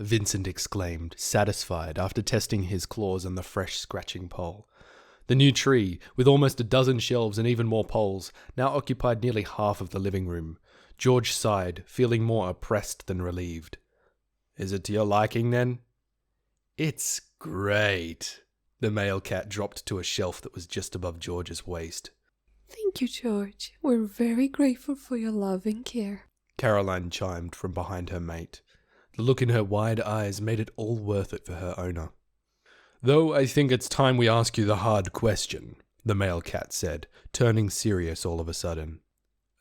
Vincent exclaimed, satisfied after testing his claws on the fresh scratching pole. The new tree, with almost a dozen shelves and even more poles, now occupied nearly half of the living room. George sighed, feeling more oppressed than relieved. "Is it to your liking, then?" "It's great." The male cat dropped to a shelf that was just above George's waist. "Thank you, George. We're very grateful for your love and care," Caroline chimed from behind her mate. The look in her wide eyes made it all worth it for her owner. "Though I think it's time we ask you the hard question," the male cat said, turning serious all of a sudden.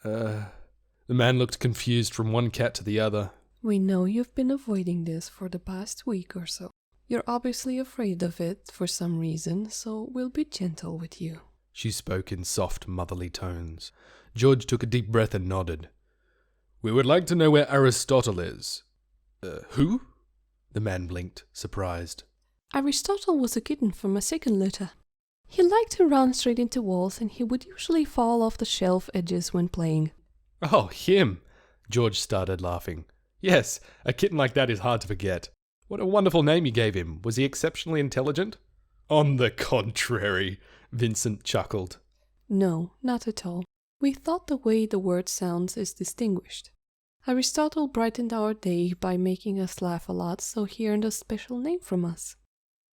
The man looked confused from one cat to the other. "We know you've been avoiding this for the past week or so. You're obviously afraid of it for some reason, so we'll be gentle with you." She spoke in soft, motherly tones. George took a deep breath and nodded. "We would like to know where Aristotle is." Who?" The man blinked, surprised. Aristotle was a kitten from a second litter. He liked to run straight into walls, and he would usually fall off the shelf edges when playing. "Oh, him!" George started laughing. "Yes, a kitten like that is hard to forget. What a wonderful name you gave him. Was he exceptionally intelligent?" "On the contrary," Vincent chuckled. No, not at all. We thought the way the word sounds is distinguished. Aristotle brightened our day by making us laugh a lot, so he earned a special name from us.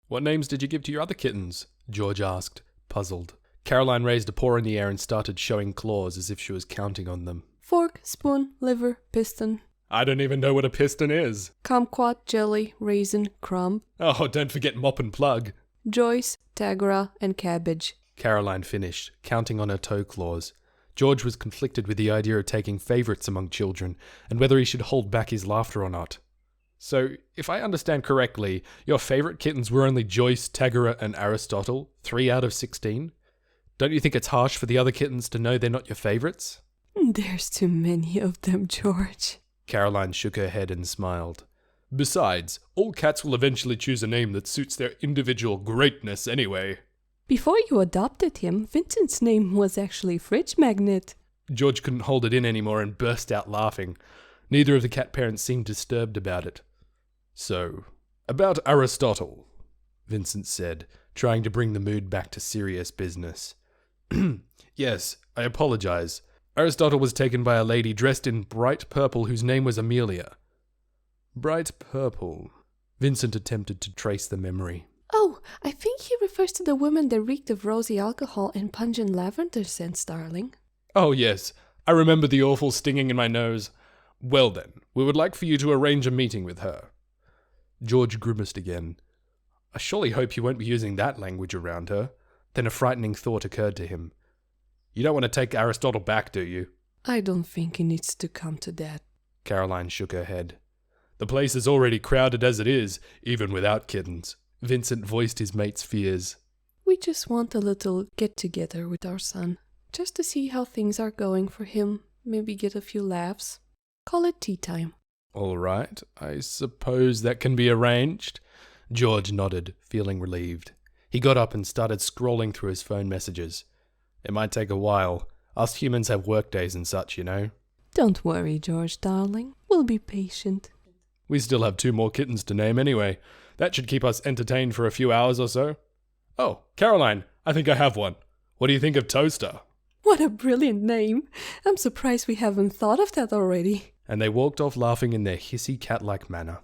"What names did you give to your other kittens?" George asked, puzzled. Caroline raised a paw in the air and started showing claws as if she was counting on them. Fork, spoon, liver, piston. "I don't even know what a piston is." Kumquat, jelly, raisin, crumb. "Oh, don't forget mop and plug." Joyce, Tagora, and cabbage. Caroline finished, counting on her toe claws. George was conflicted with the idea of taking favourites among children, and whether he should hold back his laughter or not. "So, if I understand correctly, your favourite kittens were only Joyce, Tagora, and Aristotle, 3 out of 16? Don't you think it's harsh for the other kittens to know they're not your favourites?" There's too many of them, George. Caroline shook her head and smiled. "Besides, all cats will eventually choose a name that suits their individual greatness anyway." Before you adopted him, Vincent's name was actually Fridge Magnet. George couldn't hold it in anymore and burst out laughing. Neither of the cat parents seemed disturbed about it. "So, about Aristotle," Vincent said, trying to bring the mood back to serious business. "Yes, I apologize. Aristotle was taken by a lady dressed in bright purple whose name was Amelia." "Bright purple." Vincent attempted to trace the memory. Oh, I think he refers to the woman that reeked of rosy alcohol and pungent lavender scents, darling. "Oh, yes. I remember the awful stinging in my nose. Well then, we would like for you to arrange a meeting with her." George grimaced again. "I surely hope you won't be using that language around her." Then a frightening thought occurred to him. "You don't want to take Aristotle back, do you?" I don't think it needs to come to that. Caroline shook her head. "The place is already crowded as it is, even without kittens." Vincent voiced his mate's fears. We just want a little get-together with our son, just to see how things are going for him, maybe get a few laughs. Call it tea time. "All right, I suppose that can be arranged." George nodded, feeling relieved. He got up and started scrolling through his phone messages. "It might take a while. Us humans have work days and such, you know." Don't worry, George, darling. We'll be patient. "We still have 2 more kittens to name anyway. That should keep us entertained for a few hours or so." "Oh, Caroline, I think I have one. What do you think of Toaster?" What a brilliant name. I'm surprised we haven't thought of that already. And they walked off laughing in their hissy cat-like manner.